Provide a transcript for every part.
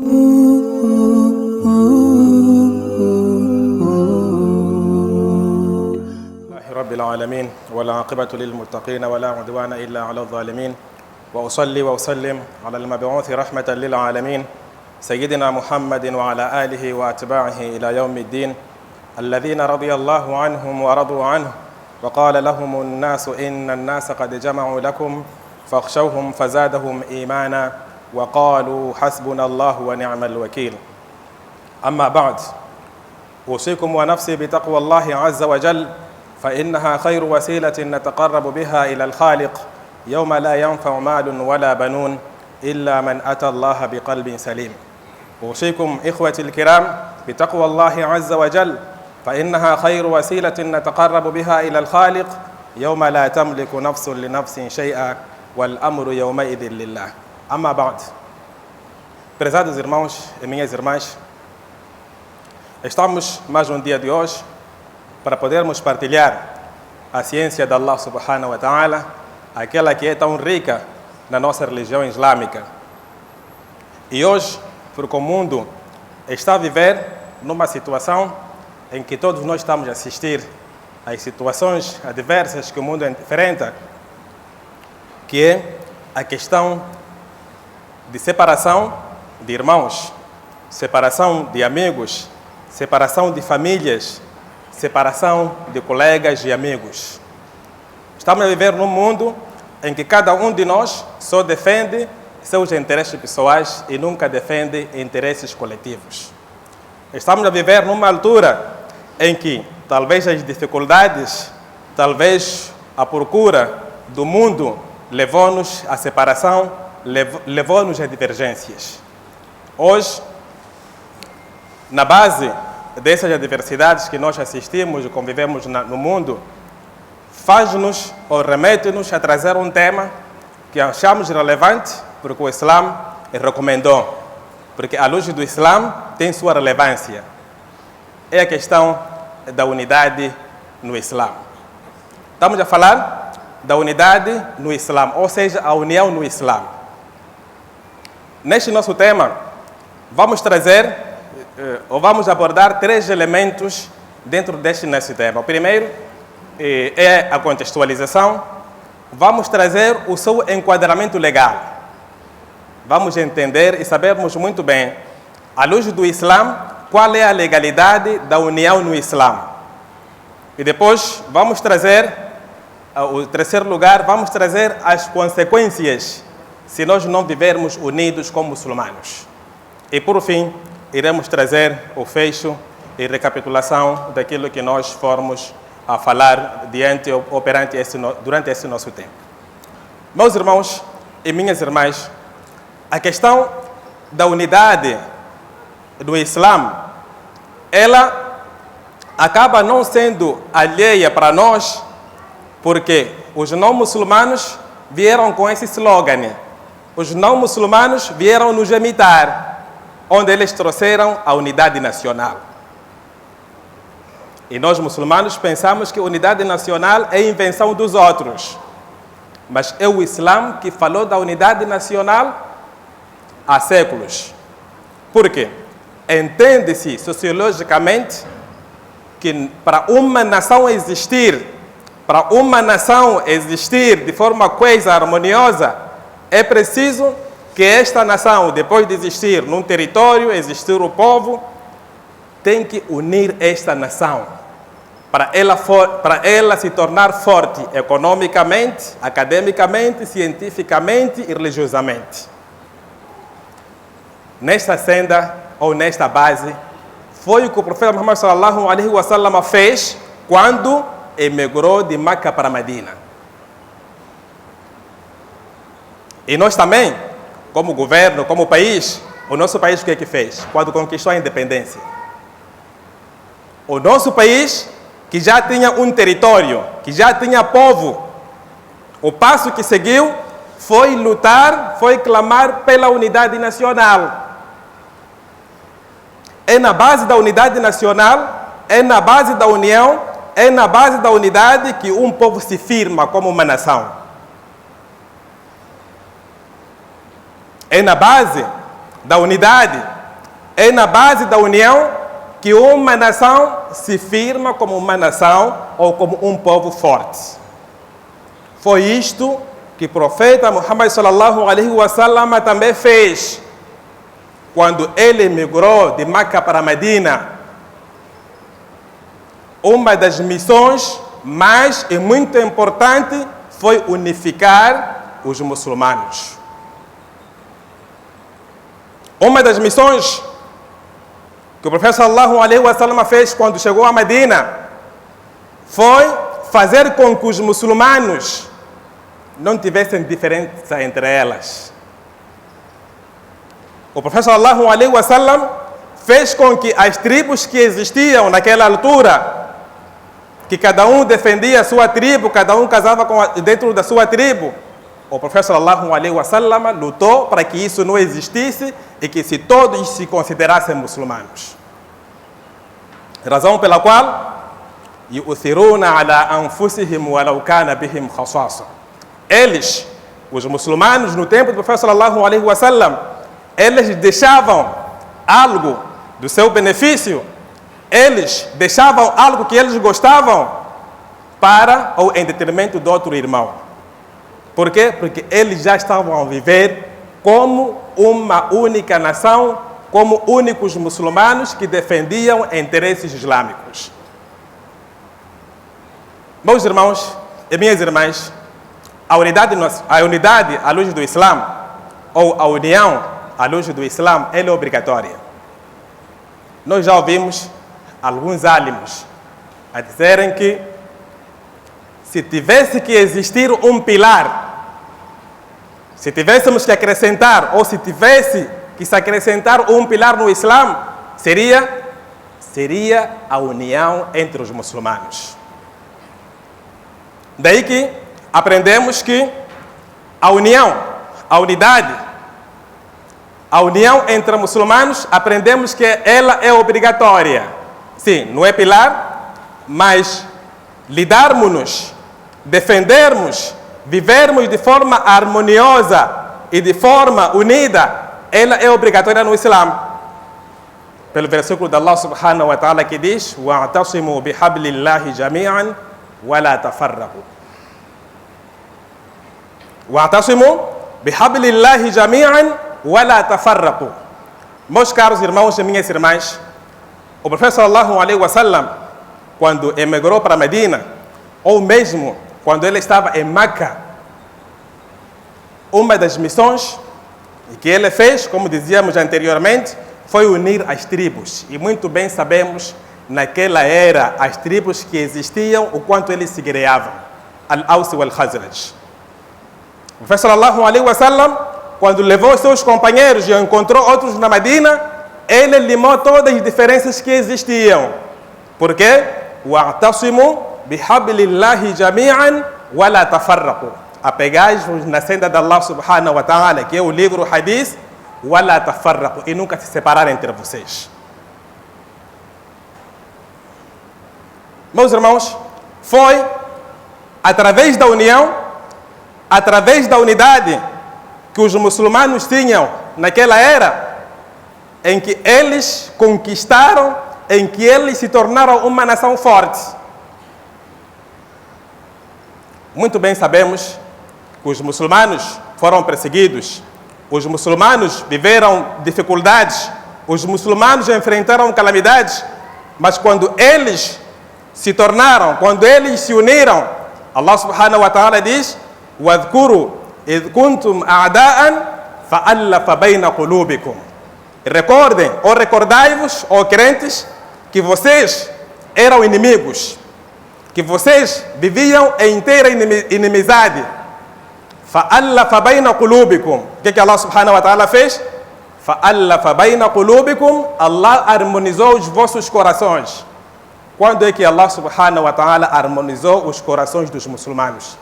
رب العالمين والعاقبة للمتقين ولا عدوان إلا على الظالمين وأصلي وأسلم على المبعوث رحمة للعالمين سيدنا محمد وعلى آله وأتباعه إلى يوم الدين الذين رضي الله عنهم ورضوا عنه وقال لهم الناس إن الناس قد جمعوا لكم فاخشوهم فزادهم إيمانا وقالوا حسبنا الله ونعم الوكيل. أما بعد، أوصيكم ونفسي بتقوى الله عز وجل فإنها خير وسيلة نتقرب بها إلى الخالق يوم لا ينفع مال ولا بنون إلا من أتى الله بقلب سليم. أوصيكم إخوتي الكرام بتقوى الله عز وجل فإنها خير وسيلة نتقرب بها إلى الخالق يوم لا تملك نفس لنفس شيئا والأمر يومئذ لله. Amma ba'd. Prezados irmãos e minhas irmãs, estamos mais um dia de hoje para podermos partilhar a ciência de Allah subhanahu wa ta'ala, aquela que é tão rica na nossa religião islâmica. E hoje, porque o mundo está a viver numa situação em que todos nós estamos a assistir às situações adversas que o mundo enfrenta, que é a questão de separação de irmãos, separação de amigos, separação de famílias, separação de colegas e amigos. Estamos a viver num mundo em que cada um de nós só defende seus interesses pessoais e nunca defende interesses coletivos. Estamos a viver numa altura em que talvez as dificuldades, talvez a procura do mundo levou-nos à separação, levou-nos a divergências. Hoje, na base dessas adversidades que nós assistimos e convivemos no mundo, faz-nos ou remete-nos a trazer um tema que achamos relevante porque o Islã recomendou, porque a luz do Islã tem sua relevância. É a questão da unidade no Islã. Estamos a falar da unidade no Islã, ou seja, a união no Islã. Neste nosso tema, vamos trazer ou vamos abordar três elementos dentro nesse tema. O primeiro é a contextualização. Vamos trazer o seu enquadramento legal. Vamos entender e sabermos muito bem, à luz do Islã, qual é a legalidade da união no Islã. E depois vamos trazer, o terceiro lugar, vamos trazer as consequências se nós não vivermos unidos como muçulmanos. E por fim, iremos trazer o fecho e recapitulação daquilo que nós formos a falar durante esse nosso tempo. Meus irmãos e minhas irmãs, a questão da unidade do Islã, ela acaba não sendo alheia para nós, porque os não muçulmanos vieram com esse slogan. Os não muçulmanos vieram nos imitar, onde eles trouxeram a unidade nacional. E nós muçulmanos pensamos que a unidade nacional é invenção dos outros. Mas é o Islã que falou da unidade nacional há séculos. Por quê? Entende-se sociologicamente que para uma nação existir de forma coesa, harmoniosa, é preciso que esta nação, depois de existir num território, existir o povo, tem que unir esta nação para ela se tornar forte economicamente, academicamente, cientificamente e religiosamente. Nesta senda ou nesta base, foi o que o profeta Muhammad sallallahu alaihi wasallam fez quando emigrou de Meca para Medina. E nós também, como governo, como país, o nosso país o que é que fez? Quando conquistou a independência. O nosso país, que já tinha um território, que já tinha povo, o passo que seguiu foi lutar, foi clamar pela unidade nacional. É na base da unidade nacional, é na base da união, é na base da unidade que um povo se firma como uma nação. É na base da unidade, é na base da união que uma nação se firma como uma nação ou como um povo forte. Foi isto que o profeta Muhammad sallallahu alaihi wasallam também fez quando ele migrou de Meca para Medina. Uma das missões mais e muito importante foi unificar os muçulmanos. Uma das missões que o profeta sallallahu alaihi wasallam fez quando chegou a Medina foi fazer com que os muçulmanos não tivessem diferença entre elas. O profeta sallallahu alaihi wasallam fez com que as tribos que existiam naquela altura, que cada um defendia a sua tribo, cada um casava dentro da sua tribo, o profeta sallallahu alaihi wasallam lutou para que isso não existisse e que todos se considerassem muçulmanos. Razão pela qual yu'thiruna ala anfusihim walau kana bihim khasasa. Eles, os muçulmanos, no tempo do profeta sallallahu alaihi wasallam, eles deixavam algo do seu benefício, eles deixavam algo que eles gostavam para ou em detrimento do outro irmão. Por quê? Porque eles já estavam a viver como uma única nação, como únicos muçulmanos que defendiam interesses islâmicos. Meus irmãos e minhas irmãs, a unidade à luz do Islã, ou a união à luz do Islã, ela é obrigatória. Nós já ouvimos alguns álimos a dizerem que se tivesse que existir um pilar, se tivéssemos que acrescentar, ou se tivesse que se acrescentar um pilar no Islã, seria a união entre os muçulmanos. Daí que aprendemos que a união, a unidade, a união entre muçulmanos, aprendemos que ela é obrigatória. Sim, não é pilar, mas lidarmos-nos, defendermos, vivermos de forma harmoniosa e de forma unida, ela é obrigatória no Islã. Pelo versículo de Allah subhanahu wa ta'ala que diz: وَاعْتَصِمُوا بِحَبْلِ اللَّهِ جَمِيعًا وَلَا تَفَرَّقُوا. وَاعْتَصِمُوا بِحَبْلِ اللَّهِ جَمِيعًا وَلَا تَفَرَّقُوا. Meus caros irmãos e minhas irmãs, o profeta sallallahu alaihi wasallam, quando emigrou para Medina, ou mesmo quando ele estava em Meca, uma das missões que ele fez, como dizíamos anteriormente, foi unir as tribos. E muito bem sabemos, naquela era, as tribos que existiam, o quanto eles se guerreavam. Al-Aws e Al-Khazraj. O profeta sallallahu alaihi wasallam, quando levou seus companheiros e encontrou outros na Medina, ele limou todas as diferenças que existiam. Por quê? وَاعْتَصِمُوا بِحَبْلِ اللَّهِ جَمِيعًا وَلَا تَفَرَّقُوا. Apegai-vos na senda de Allah subhanahu wa ta'ala, que é o livro Hadith, وَلَا تَفَرَّقُوا, e nunca se separar entre vocês. Meus irmãos, foi através da união, através da unidade que os muçulmanos tinham naquela era, em que eles conquistaram, em que eles se tornaram uma nação forte. Muito bem sabemos que os muçulmanos foram perseguidos, os muçulmanos viveram dificuldades, os muçulmanos enfrentaram calamidades, mas quando eles se tornaram, quando eles se uniram, Allah subhanahu wa ta'ala diz: وَاذْكُرُوا إِذْ كُنْتُمْ أَعْدَاءً فَأَلَّفَ بَيْنَ قُلُوبِكُمْ. Recordem, ou recordai-vos, ó crentes, que vocês eram inimigos, que vocês viviam em inteira inimizade. فَأَلَّفَ بَيْنَ قُلُوبِكُمْ. O que Allah subhanahu wa ta'ala fez? فَأَلَّفَ بَيْنَ قُلُوبِكُمْ. Allah harmonizou os vossos corações. Quando é que Allah subhanahu wa ta'ala harmonizou os corações dos muçulmanos?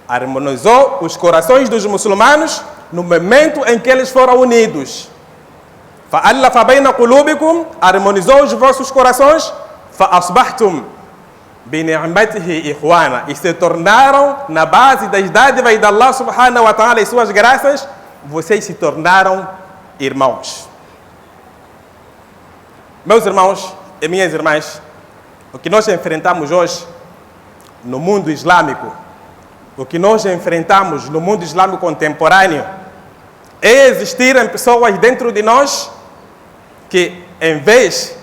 Harmonizou os corações dos muçulmanos no momento em que eles foram unidos. فَأَلَّفَ بَيْنَ قُلُوبِكُمْ. Harmonizou os vossos corações. فَأَصْبَحْتُمْ بِنِعْمَتِهِ إِخْوَانًا. E se tornaram, na base das dádivas de Allah subhanahu wa ta'ala e suas graças, vocês se tornaram irmãos. Meus irmãos e minhas irmãs, o que nós enfrentamos hoje no mundo islâmico, o que nós enfrentamos no mundo islâmico contemporâneo, é existirem pessoas dentro de nós que, em vez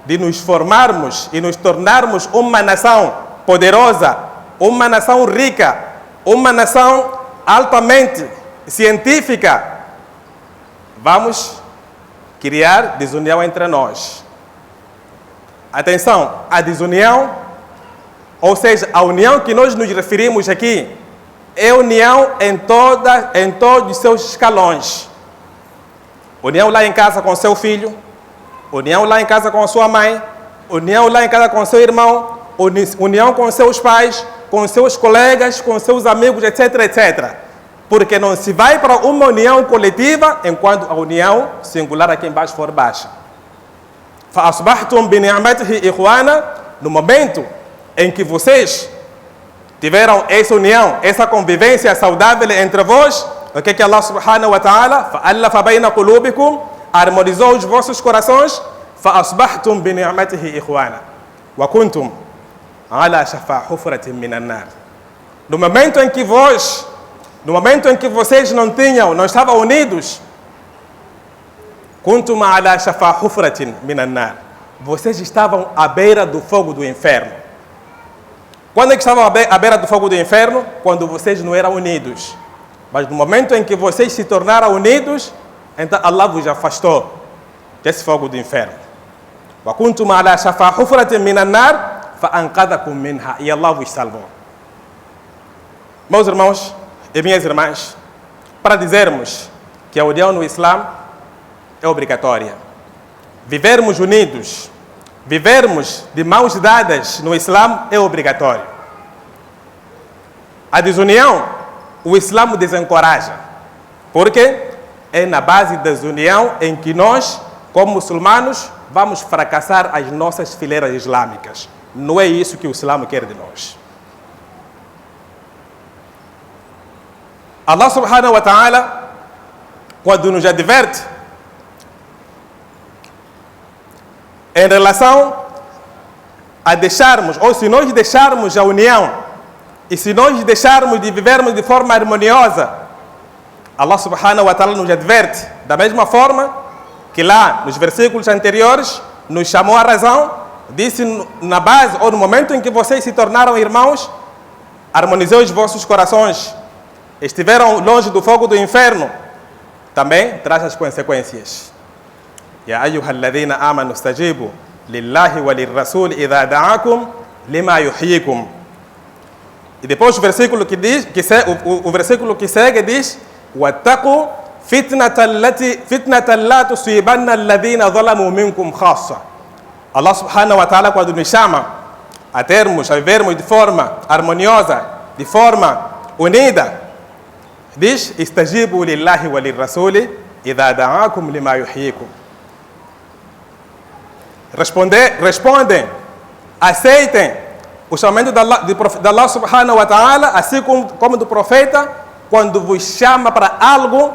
de nos formarmos e nos tornarmos uma nação poderosa, uma nação rica, uma nação altamente científica, vamos criar desunião entre nós. Atenção, a desunião, ou seja, a união que nós nos referimos aqui, é união em todos os seus escalões. União lá em casa com seu filho, união lá em casa com a sua mãe, união lá em casa com seu irmão, união com seus pais, com seus colegas, com seus amigos, etc, etc. Porque não se vai para uma união coletiva enquanto a união singular aqui embaixo for baixa. فَأَصْبَحْتُمْ بِنِعْمَتِهِ إِخْوَانًا. No momento em que vocês tiveram essa união, essa convivência saudável entre vós, o que Allah subhanahu wa ta'ala فَأَلَّفَ بَيْنَ قُلُوبِكُمْ, harmonizou os vossos corações, فَأَصْبَحْتُمْ بِنِعْمَتِهِ إِخْوَانًا وَكُنْتُمْ عَلَى شَفَا حُفْرَةٍ مِنَ النَّارِ. No momento em que vocês não estavam unidos, كُنْتُمْ عَلَى شَفَا حُفْرَةٍ مِنَ النَّارِ, vocês estavam à beira do fogo do inferno. Quando é que estavam à beira do fogo do inferno? Quando vocês não eram unidos. Mas no momento em que vocês se tornaram unidos, então Allah vos afastou desse fogo do inferno. وَكُنْتُمْ عَلَى شَفَا حُفْرَةٍ مِنَ النَّارِ فَأَنْقَذَكُمْ مِنْهَا. E Allah vos salvou. Meus irmãos e minhas irmãs, para dizermos que a união no Islã é obrigatória, vivermos unidos, vivermos de mãos dadas no Islã é obrigatório. A desunião, o Islã desencoraja, porque é na base da desunião em que nós, como muçulmanos, vamos fracassar as nossas fileiras islâmicas. Não é isso que o Islã quer de nós. Allah subhanahu wa ta'ala, quando nos adverte em relação a deixarmos, ou se nós deixarmos a união, e se nós deixarmos de vivermos de forma harmoniosa, Allah subhanahu wa ta'ala nos adverte da mesma forma que lá nos versículos anteriores nos chamou a razão, disse na base ou no momento em que vocês se tornaram irmãos, harmonizou os vossos corações, estiveram longe do fogo do inferno, também traz as consequências. يا أيها الذين آمنوا استجيبوا لله وللرسول إذا دعاكم لما يحييكم. E depois o versículo que segue diz: واتقوا فتنة لا تصيبن الذين ظلموا منكم خاصة. Allah subhanahu wa ta'ala, quando nos chama a vivermos de forma harmoniosa, de forma unida, diz: استجيبوا لله وللرسول إذا دعاكم لما يحييكم. Respondem, aceitem o chamamento de Allah subhanahu wa ta'ala, assim como do profeta, quando vos chama para algo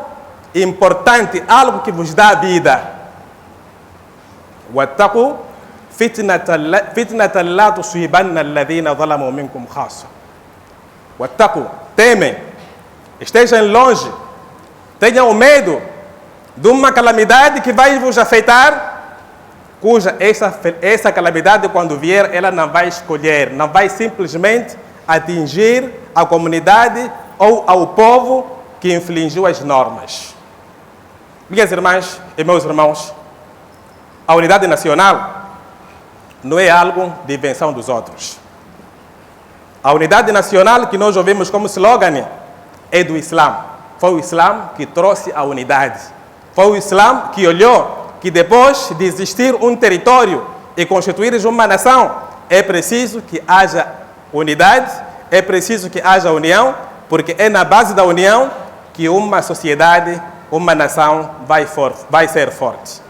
importante, algo que vos dá vida. وَاتَّقُوا فِتْنَةً لَا تُصِيبَنَّ الَّذِينَ ظَلَمُوا مِنْكُمْ خَاصَّةً. وَاتَّقُوا, temem, estejam longe, tenham medo de uma calamidade que vai vos afetar, cuja essa calamidade, quando vier, ela não vai escolher, não vai simplesmente atingir a comunidade ou ao povo que infringiu as normas. Minhas irmãs e meus irmãos, a unidade nacional não é algo de invenção dos outros. A unidade nacional que nós ouvimos como slogan é do Islã. Foi o Islã que trouxe a unidade. Foi o Islã que olhou que depois de existir um território e constituir uma nação, é preciso que haja unidade, é preciso que haja união, porque é na base da união que uma sociedade, uma nação vai ser forte.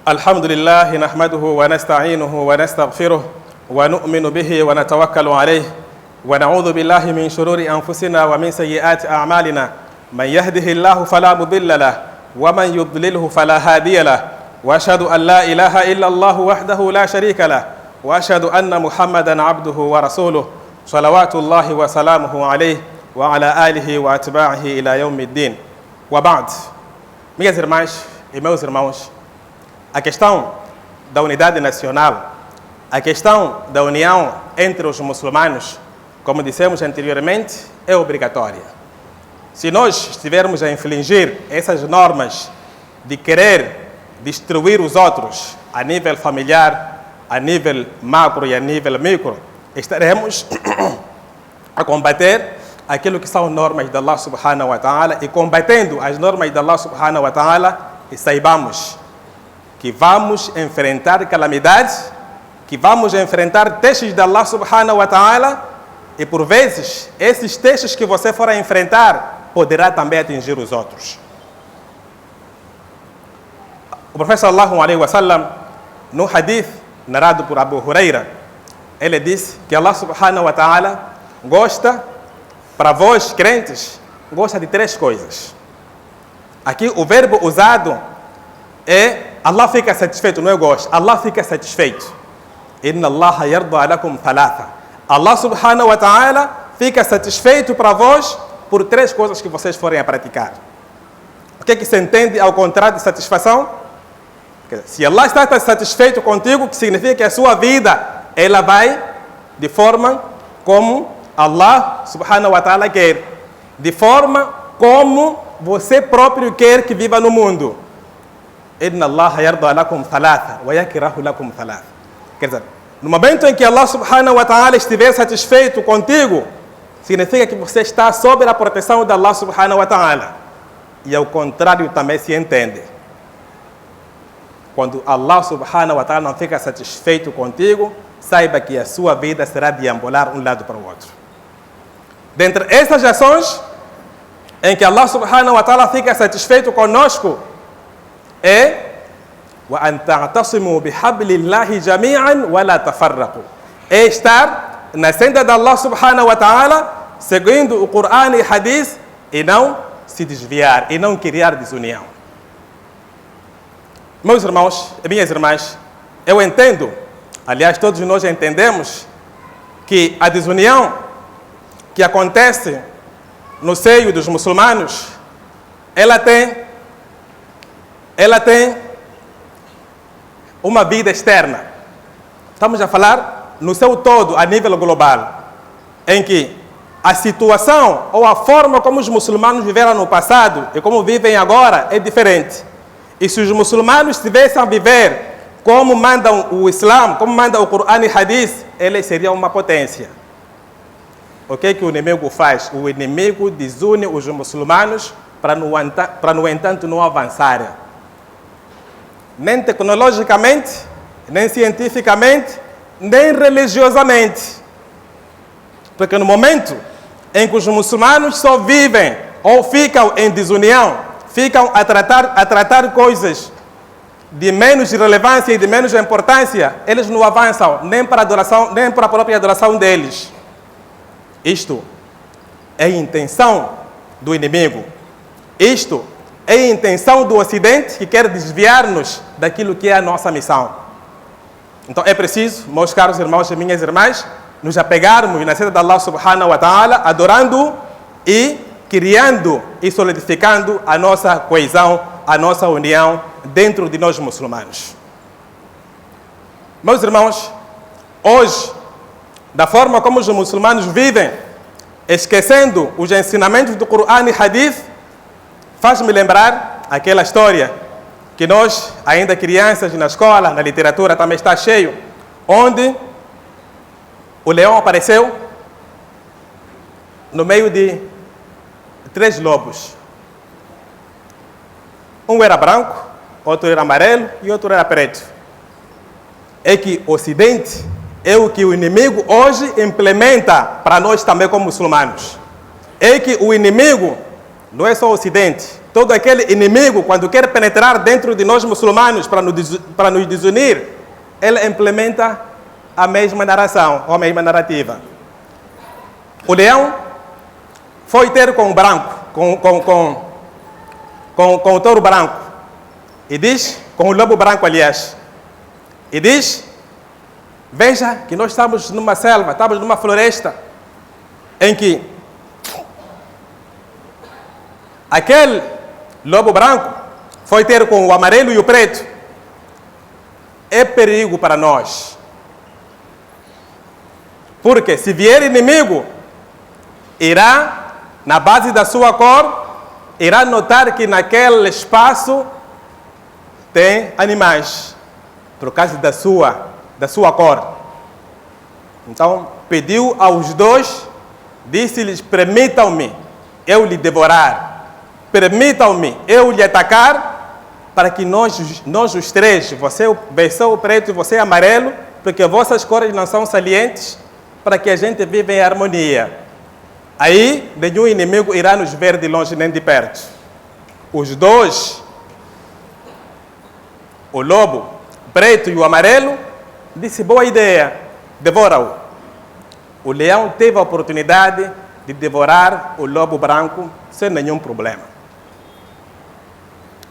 Alhamdulillah, nahmaduhu wa nasta'inuhu wa nastaghfiruh wa nu'minu bihi wa natawakkalu alayhi wa na'udhu billahi min shururi anfusina wa min sayyiati a'malina man yahdihillahu fala mudilla lahu ومن يضلله فلا هادي له وأشهد أن لا إله إلا الله وحده لا شريك له وأشهد أن محمدا عبده ورسوله صلوات الله وسلامه عليه وعلى آله وأتباعه إلى يوم الدين وبعد. Minhas irmãs e meus irmãos, a questão da unidade nacional, a questão da união entre os muçulmanos, como dissemos anteriormente, é obrigatória. Se nós estivermos a infringir essas normas de querer destruir os outros a nível familiar, a nível macro e a nível micro, estaremos a combater aquilo que são normas de Allah subhanahu wa ta'ala, e combatendo as normas de Allah subhanahu wa ta'ala, e saibamos que vamos enfrentar calamidades, que vamos enfrentar testes de Allah subhanahu wa ta'ala, e por vezes esses testes que você for a enfrentar poderá também atingir os outros. O profeta sallallahu alaihi wasallam, no hadith narrado por Abu Huraira, ele disse que Allah subhanahu wa ta'ala gosta, para vós crentes, gosta de 3 coisas. Aqui o verbo usado é Allah fica satisfeito, não é gosta. Allah fica satisfeito. Inna Allah yarda lakum thalatha. Allah subhanahu wa ta'ala fica satisfeito para vós por 3 coisas que vocês forem a praticar. O que é que se entende ao contrário de satisfação? Se Allah está satisfeito contigo, que significa que a sua vida ela vai de forma como Allah subhanahu wa ta'ala quer, de forma como você próprio quer que viva no mundo. Inna Allah yarda lakum thalatha wa yakrahu lakum thalatha. Quer dizer, no momento em que Allah subhanahu wa ta'ala estiver satisfeito contigo, significa que você está sob a proteção de Allah subhanahu wa ta'ala. E ao contrário também se entende. Quando Allah subhanahu wa ta'ala não fica satisfeito contigo, saiba que a sua vida será deambular um lado para o outro. Dentre essas ações em que Allah subhanahu wa ta'ala fica satisfeito conosco é وَأَن تَعْتَصِمُوا بِحَبْلِ اللَّهِ جَمِيعًا وَلَا تَفَرَّقُوا. É estar na senda de Allah subhanahu wa ta'ala, seguindo o Corão e o Hadith, e não se desviar, e não criar desunião. Meus irmãos e minhas irmãs, eu entendo, aliás todos nós entendemos, que a desunião que acontece no seio dos muçulmanos, ela tem uma vida externa. Estamos a falar no seu todo, a nível global, em que a situação ou a forma como os muçulmanos viveram no passado e como vivem agora é diferente. E se os muçulmanos tivessem a viver como mandam o Islã, como manda o Corão e o Hadith, eles seriam uma potência. O que é que o inimigo faz? O inimigo desune os muçulmanos para, no entanto, não avançarem. Nem tecnologicamente, nem cientificamente, nem religiosamente. Porque no momento em que os muçulmanos só vivem ou ficam em desunião, ficam a tratar coisas de menos relevância e de menos importância, eles não avançam nem para a adoração, nem para a própria adoração deles. Isto é a intenção do inimigo. Isto é a intenção do Ocidente, que quer desviar-nos daquilo que é a nossa missão. Então é preciso, meus caros irmãos e minhas irmãs, nos apegarmos na senda de Allah subhanahu wa ta'ala, adorando e criando e solidificando a nossa coesão, a nossa união dentro de nós muçulmanos. Meus irmãos, hoje, da forma como os muçulmanos vivem, esquecendo os ensinamentos do Corão e Hadith, faz-me lembrar aquela história que nós, ainda crianças, na escola, na literatura também está cheio, onde o leão apareceu no meio de 3 lobos. Um era branco, outro era amarelo e outro era preto. É que o Ocidente é o que o inimigo hoje implementa para nós também como muçulmanos. É que o inimigo não é só o Ocidente. Todo aquele inimigo, quando quer penetrar dentro de nós muçulmanos para nos desunir, ele implementa a mesma narração, ou a mesma narrativa. O leão foi ter com o branco, com o touro branco. E diz, com o lobo branco, aliás. E diz, veja que nós estamos numa selva, estamos numa floresta, em que aquele lobo branco foi ter com o amarelo e o preto. É perigo para nós. Porque se vier inimigo, irá, na base da sua cor, irá notar que naquele espaço tem animais, por causa da sua cor. Então, pediu aos dois, disse-lhes, permitam-me eu lhe devorar, permitam-me eu lhe atacar, para que nós os três, você o preto e você amarelo, porque vossas cores não são salientes, para que a gente viva em harmonia. Aí, nenhum inimigo irá nos ver de longe nem de perto. Os dois, o lobo preto e o amarelo, disse, boa ideia, devora-o. O leão teve a oportunidade de devorar o lobo branco sem nenhum problema.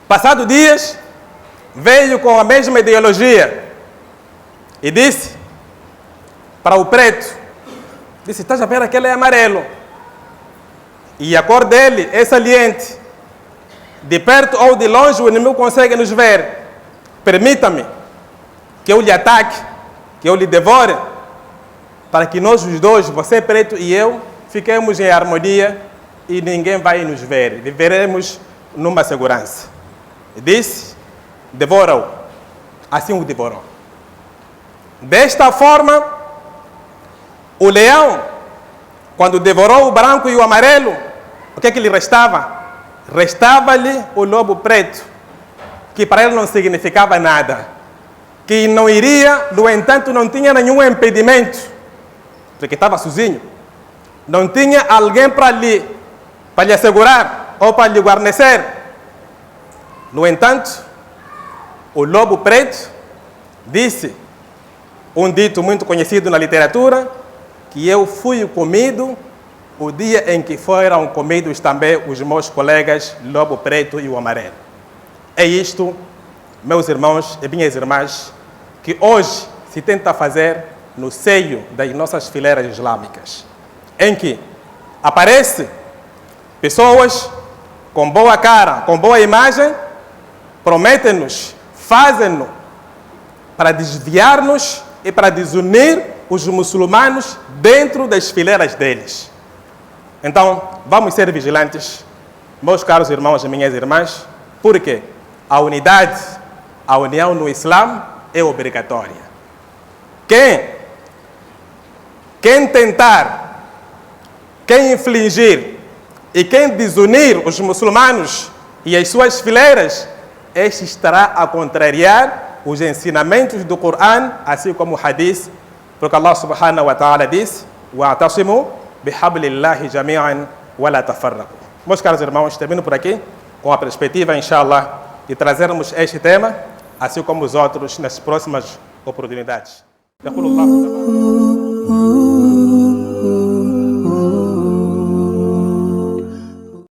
Passados dias, veio com a mesma ideologia e disse para o preto, disse, estás a ver, aquele é amarelo. E a cor dele é saliente. De perto ou de longe o inimigo consegue nos ver. Permita-me que eu lhe ataque, que eu lhe devore, para que nós os dois, você preto e eu, fiquemos em harmonia e ninguém vai nos ver. Viveremos numa segurança. E disse, devora-o. Assim o devorou. Desta forma, o leão, quando devorou o branco e o amarelo, o que é que lhe restava? Restava-lhe o lobo preto, que para ele não significava nada, que não iria, no entanto, não tinha nenhum impedimento, porque estava sozinho, não tinha alguém para lhe assegurar ou para lhe guarnecer. No entanto, o lobo preto disse, um dito muito conhecido na literatura, que eu fui comido o dia em que foram comidos também os meus colegas lobo preto e o amarelo. É isto, meus irmãos e minhas irmãs, que hoje se tenta fazer no seio das nossas fileiras islâmicas, em que aparecem pessoas com boa cara, com boa imagem, prometem-nos, fazem-nos para desviar-nos e para desunir os muçulmanos dentro das fileiras deles. Então, vamos ser vigilantes, meus caros irmãos e minhas irmãs, porque a unidade, a união no Islã é obrigatória. Quem tentar, quem infligir e quem desunir os muçulmanos e as suas fileiras, este estará a contrariar os ensinamentos do Corão, assim como o Hadith, porque Allah subhanahu wa ta'ala diz, وَاعْتَصِمُوا بِحَبْلِ اللَّهِ جَمِيعًا وَلَا تَفَرَّقُوا. Meus caros irmãos, termino por aqui com a perspectiva, inshallah, de trazermos este tema, assim como os outros, nas próximas oportunidades.